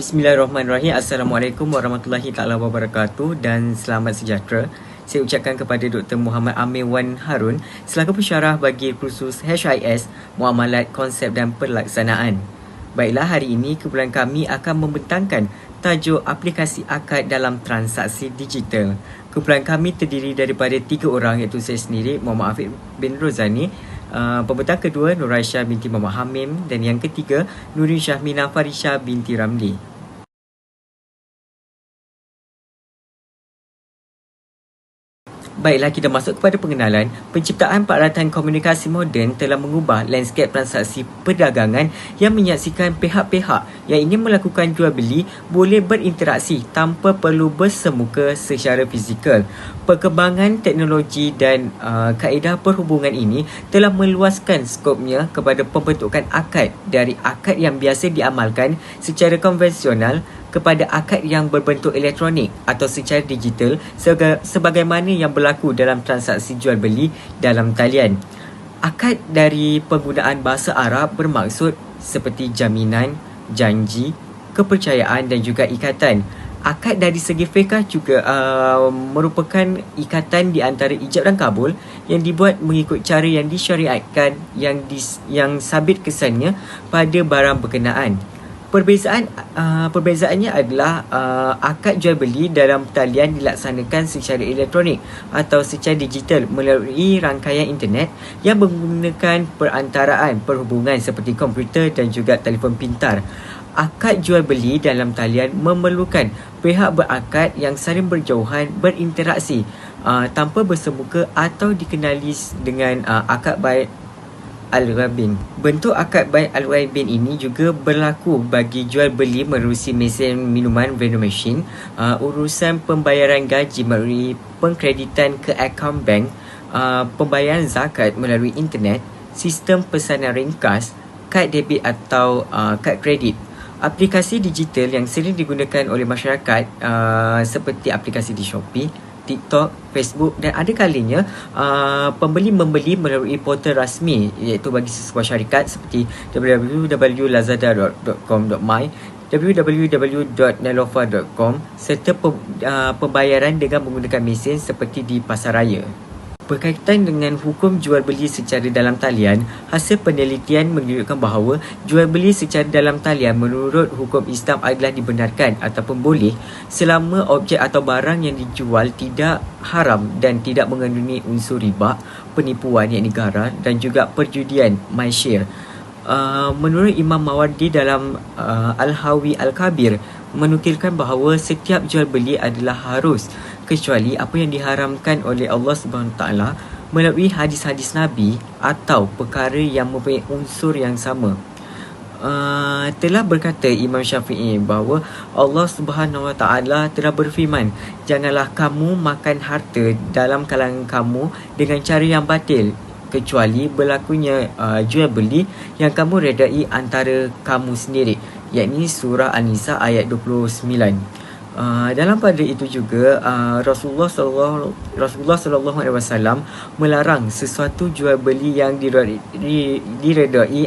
Bismillahirrahmanirrahim. Assalamualaikum warahmatullahi taala wabarakatuh dan selamat sejahtera. Saya ucapkan kepada Dr. Muhammad Amir Wan Harun selaku pensyarah bagi kursus HIS, Muamalat, Konsep dan Pelaksanaan. Baiklah, hari ini kumpulan kami akan membentangkan tajuk aplikasi akad dalam transaksi digital. Kumpulan kami terdiri daripada 3 orang, iaitu saya sendiri, Muhammad Afiq bin Rozani, pembentang kedua Nur Aisyah binti Muhammad Hamim, dan yang ketiga Nurin Syahmina Farisha binti Ramli. Baiklah, kita masuk kepada pengenalan. Penciptaan peralatan komunikasi moden telah mengubah lanskap transaksi perdagangan yang menyaksikan pihak-pihak yang ingin melakukan jual beli boleh berinteraksi tanpa perlu bersemuka secara fizikal. Perkembangan teknologi dan kaedah perhubungan ini telah meluaskan skopnya kepada pembentukan akad dari akad yang biasa diamalkan secara konvensional kepada akad yang berbentuk elektronik atau secara digital sebagaimana yang berlaku dalam transaksi jual beli dalam talian. Akad dari penggunaan bahasa Arab bermaksud seperti jaminan, janji, kepercayaan dan juga ikatan. Akad dari segi fiqh juga merupakan ikatan di antara ijab dan kabul yang dibuat mengikut cara yang disyariatkan yang sabit kesannya pada barang berkenaan. Perbezaannya adalah akad jual beli dalam talian dilaksanakan secara elektronik atau secara digital melalui rangkaian internet yang menggunakan perantaraan perhubungan seperti komputer dan juga telefon pintar. Akad jual beli dalam talian memerlukan pihak berakad yang saling berjauhan berinteraksi tanpa bersemuka atau dikenali dengan akad bai Al-Ghabin. Bentuk akad bai Al-Ghabin ini juga berlaku bagi jual beli menerusi mesin minuman vending machine, urusan pembayaran gaji melalui pengkreditan ke akaun bank, pembayaran zakat melalui internet, sistem pesanan ringkas, kad debit atau kad kredit. Aplikasi digital yang sering digunakan oleh masyarakat seperti aplikasi di Shopee, TikTok, Facebook dan ada kalinya pembeli membeli melalui portal rasmi iaitu bagi sesebuah syarikat seperti www.lazada.com.my, www.nelofa.com serta pembayaran dengan menggunakan mesin seperti di pasaraya. Berkaitan dengan hukum jual beli secara dalam talian, hasil penelitian menunjukkan bahawa jual beli secara dalam talian menurut hukum Islam adalah dibenarkan ataupun boleh selama objek atau barang yang dijual tidak haram dan tidak mengandungi unsur riba, penipuan yakni garar dan juga perjudian masyir. Menurut Imam Mawardi dalam Al-Hawi Al-Kabir menukilkan bahawa setiap jual beli adalah harus kecuali apa yang diharamkan oleh Allah SWT melalui hadis-hadis Nabi atau perkara yang mempunyai unsur yang sama. Telah berkata Imam Syafi'i bahawa Allah SWT telah berfirman, janganlah kamu makan harta dalam kalangan kamu dengan cara yang batil kecuali berlakunya jual beli yang kamu redai antara kamu sendiri, yakni surah An-Nisa ayat 29. Dalam pada itu juga Rasulullah SAW melarang sesuatu jual beli yang diredai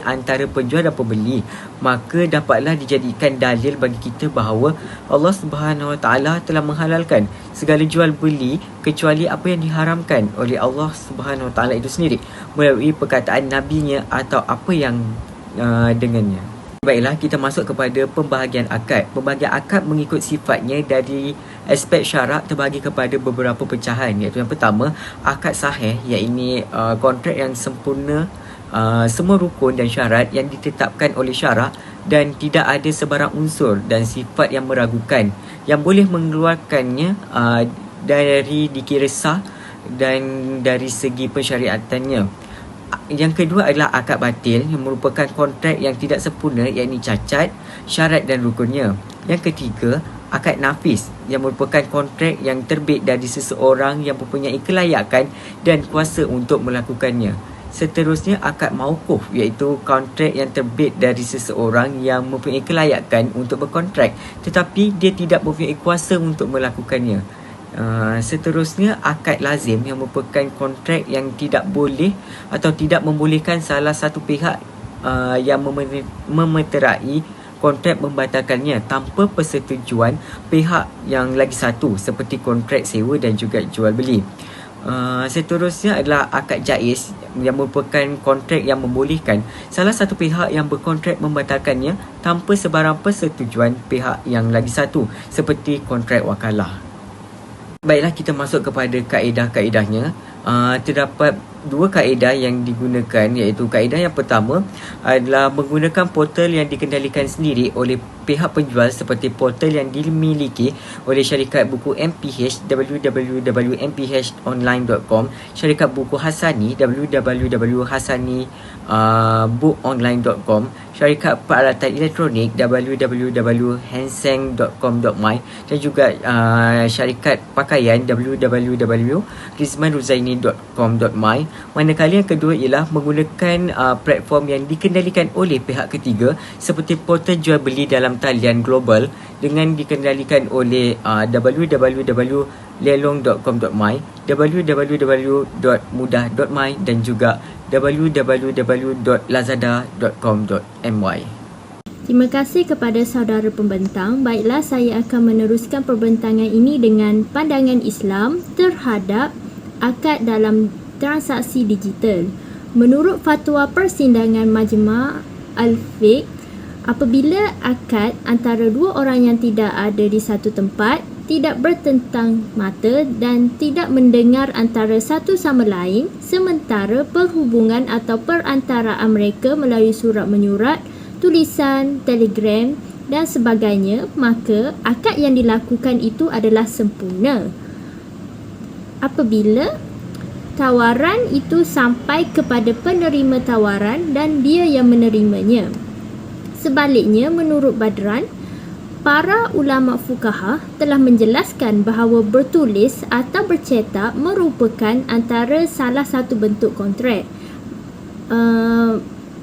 antara penjual dan pembeli. Maka dapatlah dijadikan dalil bagi kita bahawa Allah SWT telah menghalalkan segala jual beli kecuali apa yang diharamkan oleh Allah SWT itu sendiri melalui perkataan Nabi-Nya atau apa yang dengannya. Baiklah, kita masuk kepada pembahagian akad. Pembahagian akad mengikut sifatnya dari aspek syarak terbahagi kepada beberapa pecahan, iaitu yang pertama, akad sahih, iaitu kontrak yang sempurna, semua rukun dan syarat yang ditetapkan oleh syarak dan tidak ada sebarang unsur dan sifat yang meragukan yang boleh mengeluarkannya dari dikira sah dan dari segi pensyariatannya. Yang kedua adalah akad batil yang merupakan kontrak yang tidak sempurna, iaitu cacat, syarat dan rukunnya. Yang ketiga, akad nafis yang merupakan kontrak yang terbit dari seseorang yang mempunyai kelayakan dan kuasa untuk melakukannya. Seterusnya, akad mauquf iaitu kontrak yang terbit dari seseorang yang mempunyai kelayakan untuk berkontrak tetapi dia tidak mempunyai kuasa untuk melakukannya. Seterusnya, akad lazim yang merupakan kontrak yang tidak boleh atau tidak membolehkan salah satu pihak yang memeterai kontrak membatalkannya tanpa persetujuan pihak yang lagi satu seperti kontrak sewa dan juga jual beli. Seterusnya adalah akad jaiz yang merupakan kontrak yang membolehkan salah satu pihak yang berkontrak membatalkannya tanpa sebarang persetujuan pihak yang lagi satu seperti kontrak wakalah. Baiklah, kita masuk kepada kaedah-kaedahnya. Terdapat dua kaedah yang digunakan, iaitu kaedah yang pertama adalah menggunakan portal yang dikendalikan sendiri oleh pihak penjual seperti portal yang dimiliki oleh syarikat buku MPH www.mphonline.com, syarikat buku Hasani www.hasani.bookonline.com, syarikat peralatan elektronik www.hanseng.com.my dan juga syarikat pakaian www.rizmanruzaini.com.my. Manakala yang kedua ialah menggunakan platform yang dikendalikan oleh pihak ketiga seperti portal jual beli dalam talian global dengan dikendalikan oleh www.lelong.com.my, www.mudah.my dan juga www.lazada.com.my. Terima kasih kepada saudara pembentang. Baiklah, saya akan meneruskan perbentangan ini dengan pandangan Islam terhadap akad dalam transaksi digital. Menurut fatwa persidangan Majma' Al-Fiqh, apabila akad antara dua orang yang tidak ada di satu tempat, tidak bertentang mata dan tidak mendengar antara satu sama lain, sementara perhubungan atau perantaraan mereka melalui surat menyurat, tulisan, telegram dan sebagainya, maka akad yang dilakukan itu adalah sempurna. Apabila tawaran itu sampai kepada penerima tawaran dan dia yang menerimanya. Sebaliknya, menurut Badran, para ulama fuqaha telah menjelaskan bahawa bertulis atau bercetak merupakan antara salah satu bentuk kontrak.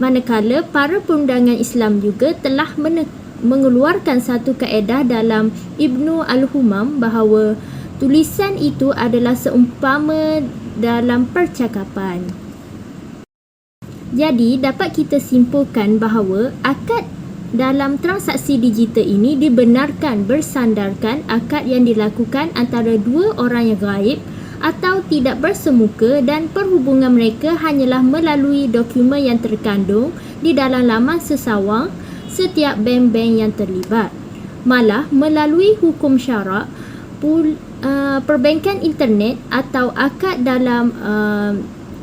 Manakala para perundangan Islam juga telah mengeluarkan satu kaedah dalam Ibnu Al-Humam bahawa tulisan itu adalah seumpama dalam percakapan. Jadi, dapat kita simpulkan bahawa akad dalam transaksi digital ini dibenarkan bersandarkan akad yang dilakukan antara dua orang yang gaib atau tidak bersemuka dan perhubungan mereka hanyalah melalui dokumen yang terkandung di dalam laman sesawang setiap bank-bank yang terlibat. Malah melalui hukum syarak, perbankan internet atau akad dalam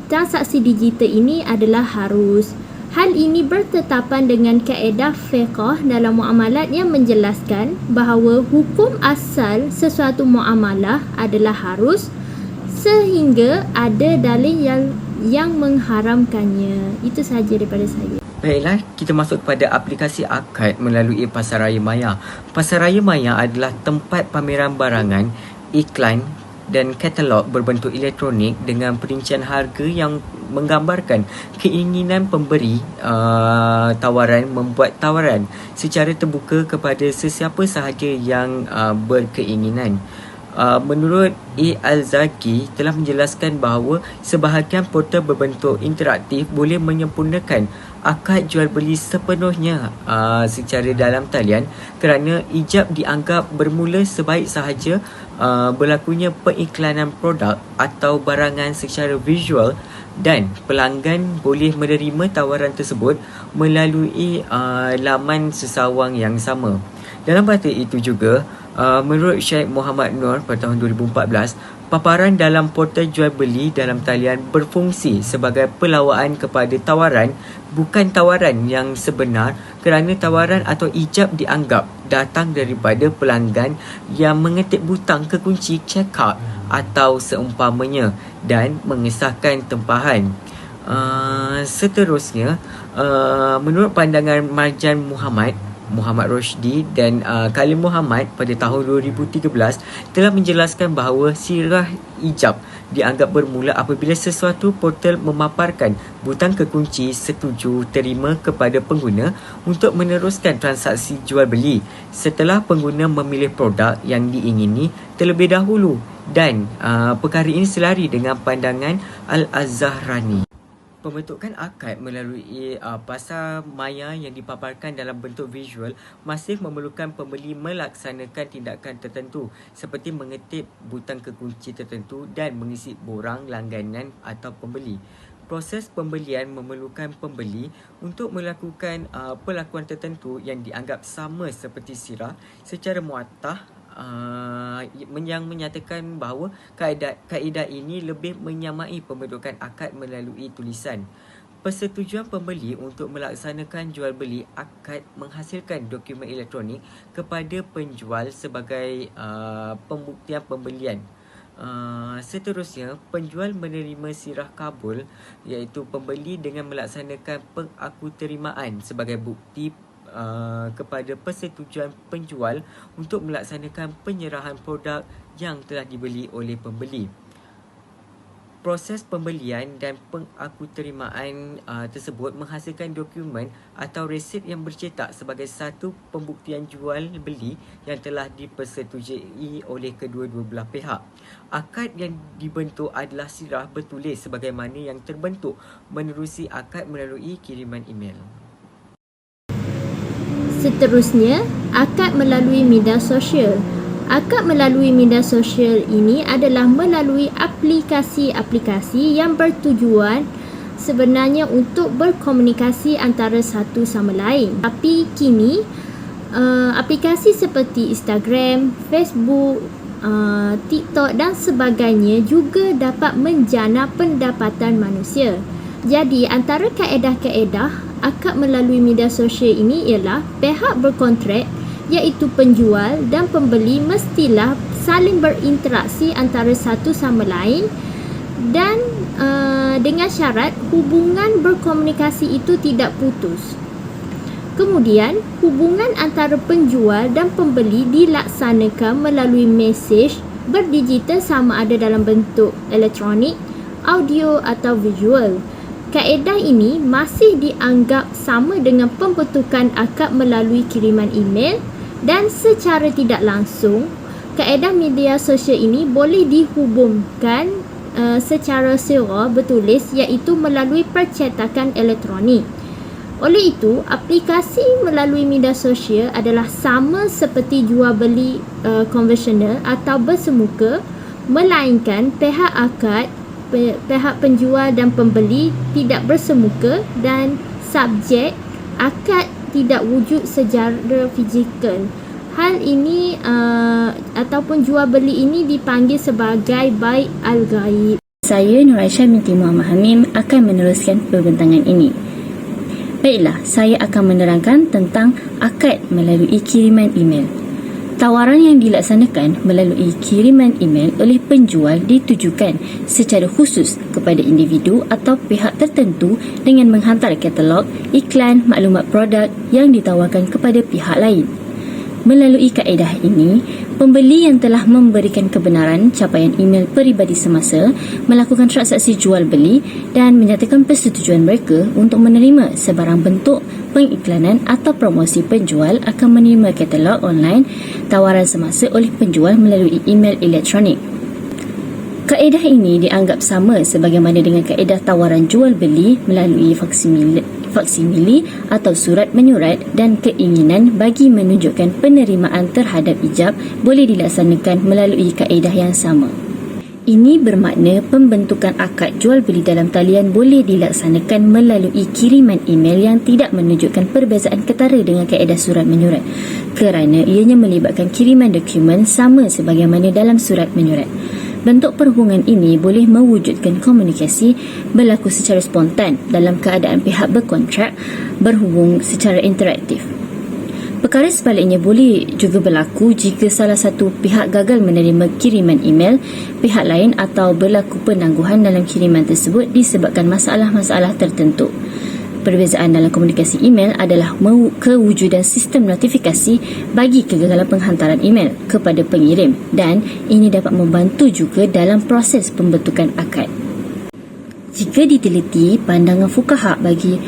transaksi digital ini adalah harus. Hal ini bertetapan dengan kaedah fiqh dalam muamalat yang menjelaskan bahawa hukum asal sesuatu muamalah adalah harus sehingga ada dalil yang mengharamkannya. Itu sahaja daripada saya. Baiklah, kita masuk kepada aplikasi akad melalui Pasaraya Maya. Pasaraya Maya adalah tempat pameran barangan, iklan dan katalog berbentuk elektronik dengan perincian harga yang menggambarkan keinginan pemberi tawaran membuat tawaran secara terbuka kepada sesiapa sahaja yang berkeinginan. Menurut Al-Zaki telah menjelaskan bahawa sebahagian portal berbentuk interaktif boleh menyempurnakan akad jual beli sepenuhnya secara dalam talian kerana ijab dianggap bermula sebaik sahaja berlakunya periklanan produk atau barangan secara visual dan pelanggan boleh menerima tawaran tersebut melalui laman sesawang yang sama. Dalam batu itu juga, menurut Syekh Muhammad Nur pada tahun 2014, paparan dalam portal jual beli dalam talian berfungsi sebagai pelawaan kepada tawaran, bukan tawaran yang sebenar kerana tawaran atau ijab dianggap datang daripada pelanggan yang mengetik butang kekunci check-out atau seumpamanya dan mengesahkan tempahan. Seterusnya, menurut pandangan Marjan Muhammad Roshdi dan Kalim Muhammad pada tahun 2013 telah menjelaskan bahawa sirah ijab dianggap bermula apabila sesuatu portal memaparkan butang kekunci setuju terima kepada pengguna untuk meneruskan transaksi jual beli setelah pengguna memilih produk yang diingini terlebih dahulu, dan perkara ini selari dengan pandangan Al-Azharani. Pembentukan akad melalui pasar maya yang dipaparkan dalam bentuk visual masih memerlukan pembeli melaksanakan tindakan tertentu seperti mengetip butang kekunci tertentu dan mengisi borang langganan atau pembeli. Proses pembelian memerlukan pembeli untuk melakukan perlakuan tertentu yang dianggap sama seperti sirah secara muattah, yang menyatakan bahawa kaedah ini lebih menyamai pembentukan akad melalui tulisan. Persetujuan pembeli untuk melaksanakan jual beli akad menghasilkan dokumen elektronik kepada penjual sebagai pembuktian pembelian. Seterusnya, penjual menerima sirah kabul iaitu pembeli dengan melaksanakan pengakuterimaan sebagai bukti kepada persetujuan penjual untuk melaksanakan penyerahan produk yang telah dibeli oleh pembeli. Proses pembelian dan pengakuterimaan tersebut menghasilkan dokumen atau resit yang bercetak sebagai satu pembuktian jual beli yang telah dipersetujui oleh kedua-dua belah pihak. Akad yang dibentuk adalah sirah bertulis sebagaimana yang terbentuk menerusi akad melalui kiriman email. Seterusnya, akad melalui media sosial. Akad melalui media sosial ini adalah melalui aplikasi-aplikasi yang bertujuan sebenarnya untuk berkomunikasi antara satu sama lain. Tapi kini, aplikasi seperti Instagram, Facebook, TikTok dan sebagainya juga dapat menjana pendapatan manusia. Jadi, antara kaedah-kaedah akad melalui media sosial ini ialah pihak berkontrak iaitu penjual dan pembeli mestilah saling berinteraksi antara satu sama lain dan dengan syarat hubungan berkomunikasi itu tidak putus. Kemudian, hubungan antara penjual dan pembeli dilaksanakan melalui mesej berdigital sama ada dalam bentuk elektronik, audio atau visual. Kaedah ini masih dianggap sama dengan pembentukan akad melalui kiriman email dan secara tidak langsung, kaedah media sosial ini boleh dihubungkan secara sirah bertulis iaitu melalui percetakan elektronik. Oleh itu, aplikasi melalui media sosial adalah sama seperti jual beli konvensional atau bersemuka, melainkan pihak akad, pihak penjual dan pembeli tidak bersemuka dan subjek akad tidak wujud secara fizikal. Hal ini ataupun jual beli ini dipanggil sebagai bai' al-ghaib. Saya Nur Aisyah binti Muhammad Hamim akan meneruskan perbentangan ini. Baiklah, saya akan menerangkan tentang akad melalui kiriman email. Tawaran yang dilaksanakan melalui kiriman email oleh penjual ditujukan secara khusus kepada individu atau pihak tertentu dengan menghantar katalog, iklan, maklumat produk yang ditawarkan kepada pihak lain. Melalui kaedah ini, pembeli yang telah memberikan kebenaran capaian email peribadi semasa melakukan transaksi jual beli dan menyatakan persetujuan mereka untuk menerima sebarang bentuk pengiklanan atau promosi penjual akan menerima katalog online tawaran semasa oleh penjual melalui email elektronik. Kaedah ini dianggap sama sebagaimana dengan kaedah tawaran jual beli melalui faksimili atau surat menyurat dan keinginan bagi menunjukkan penerimaan terhadap ijab boleh dilaksanakan melalui kaedah yang sama. Ini bermakna pembentukan akad jual beli dalam talian boleh dilaksanakan melalui kiriman email yang tidak menunjukkan perbezaan ketara dengan kaedah surat menyurat kerana ianya melibatkan kiriman dokumen sama sebagaimana dalam surat menyurat. Bentuk perhubungan ini boleh mewujudkan komunikasi berlaku secara spontan dalam keadaan pihak berkontrak berhubung secara interaktif. Perkara sebaliknya boleh juga berlaku jika salah satu pihak gagal menerima kiriman email pihak lain atau berlaku penangguhan dalam kiriman tersebut disebabkan masalah-masalah tertentu. Perbezaan dalam komunikasi email adalah kewujudan sistem notifikasi bagi kegagalan penghantaran email kepada pengirim dan ini dapat membantu juga dalam proses pembentukan akad. Jika diteliti, pandangan fuqaha bagi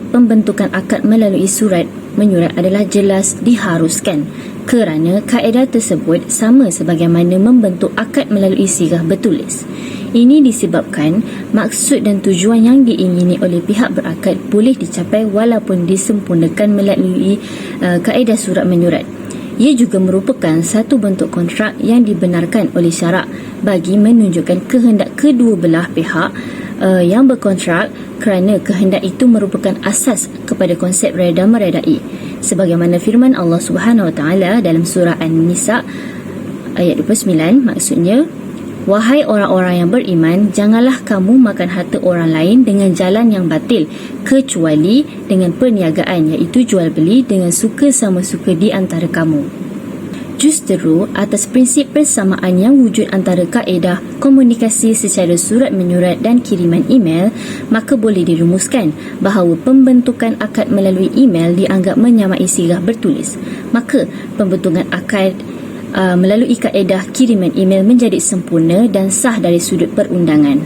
pembentukan akad melalui surat menyurat adalah jelas diharuskan kerana kaedah tersebut sama sebagaimana membentuk akad melalui sirah bertulis. Ini disebabkan maksud dan tujuan yang diingini oleh pihak berakad boleh dicapai walaupun disempurnakan melalui kaedah surat menyurat. Ia juga merupakan satu bentuk kontrak yang dibenarkan oleh syarak bagi menunjukkan kehendak kedua belah pihak yang berkontrak, kerana kehendak itu merupakan asas kepada konsep reda meredai. Sebagaimana firman Allah Subhanahu Wa Taala dalam surah An-Nisa ayat 29, maksudnya, wahai orang-orang yang beriman, janganlah kamu makan harta orang lain dengan jalan yang batil, kecuali dengan perniagaan, iaitu jual beli dengan suka sama suka di antara kamu. Justeru, atas prinsip persamaan yang wujud antara kaedah komunikasi secara surat menyurat dan kiriman email, maka boleh dirumuskan bahawa pembentukan akad melalui email dianggap menyamai sirah bertulis. Maka pembentukan akad melalui kaedah kiriman email menjadi sempurna dan sah dari sudut perundangan.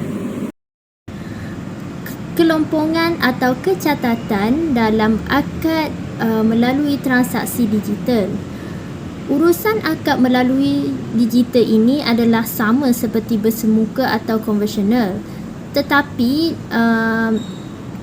Kelompongan atau kecacatan dalam akad melalui transaksi digital. Urusan akad melalui digital ini adalah sama seperti bersemuka atau konvensional. Tetapi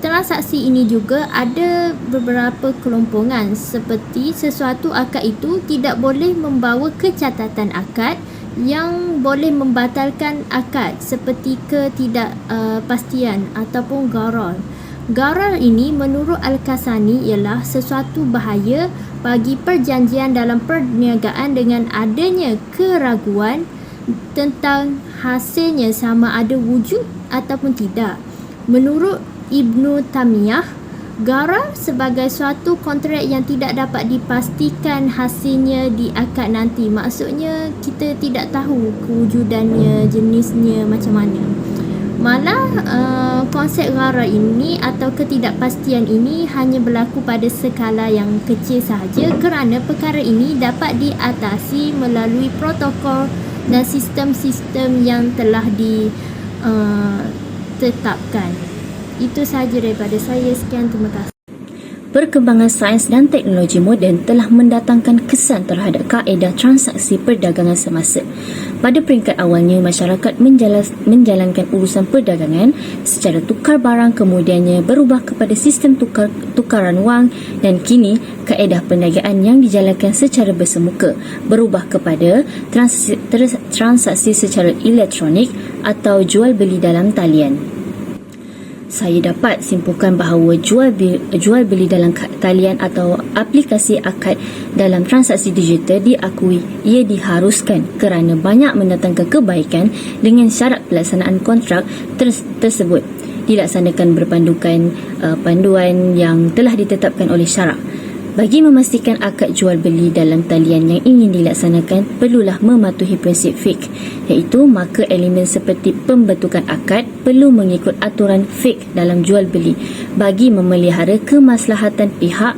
transaksi ini juga ada beberapa kelompongan, seperti sesuatu akad itu tidak boleh membawa kecacatan akad yang boleh membatalkan akad, seperti ketidakpastian ataupun gharar. Gharar ini menurut Al-Kasani ialah sesuatu bahaya bagi perjanjian dalam perniagaan dengan adanya keraguan tentang hasilnya sama ada wujud ataupun tidak. Menurut Ibnu Taymiyah, gharar sebagai suatu kontrak yang tidak dapat dipastikan hasilnya di akad nanti. Maksudnya kita tidak tahu kewujudannya, jenisnya macam mana. Malah konsep gharar ini atau ketidakpastian ini hanya berlaku pada skala yang kecil sahaja, kerana perkara ini dapat diatasi melalui protokol dan sistem-sistem yang telah ditetapkan. Itu sahaja daripada saya. Sekian, terima kasih. Perkembangan sains dan teknologi moden telah mendatangkan kesan terhadap kaedah transaksi perdagangan semasa. Pada peringkat awalnya, masyarakat menjalankan urusan perdagangan secara tukar barang, kemudiannya berubah kepada sistem tukaran wang, dan kini kaedah perniagaan yang dijalankan secara bersemuka berubah kepada transaksi secara elektronik atau jual beli dalam talian. Saya dapat simpulkan bahawa jual beli dalam talian atau aplikasi akad dalam transaksi digital diakui ia diharuskan kerana banyak mendatangkan kebaikan dengan syarat pelaksanaan kontrak tersebut dilaksanakan berpandukan panduan yang telah ditetapkan oleh syarak. Bagi memastikan akad jual beli dalam talian yang ingin dilaksanakan, perlulah mematuhi prinsip fiqh, iaitu maka elemen seperti pembentukan akad perlu mengikut aturan fiqh dalam jual beli bagi memelihara kemaslahatan pihak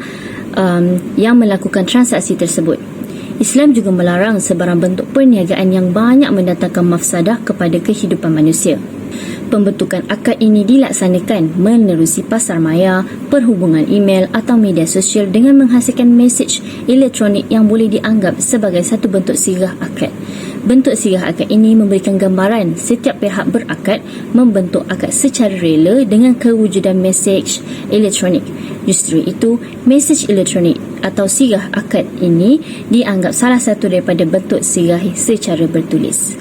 yang melakukan transaksi tersebut. Islam juga melarang sebarang bentuk perniagaan yang banyak mendatangkan mafsadah kepada kehidupan manusia. Pembentukan akad ini dilaksanakan menerusi pasar maya, perhubungan email atau media sosial dengan menghasilkan mesej elektronik yang boleh dianggap sebagai satu bentuk sirah akad. Bentuk sirah akad ini memberikan gambaran setiap pihak berakad membentuk akad secara rela dengan kewujudan mesej elektronik. Justru itu, mesej elektronik atau sirah akad ini dianggap salah satu daripada bentuk sirah secara bertulis.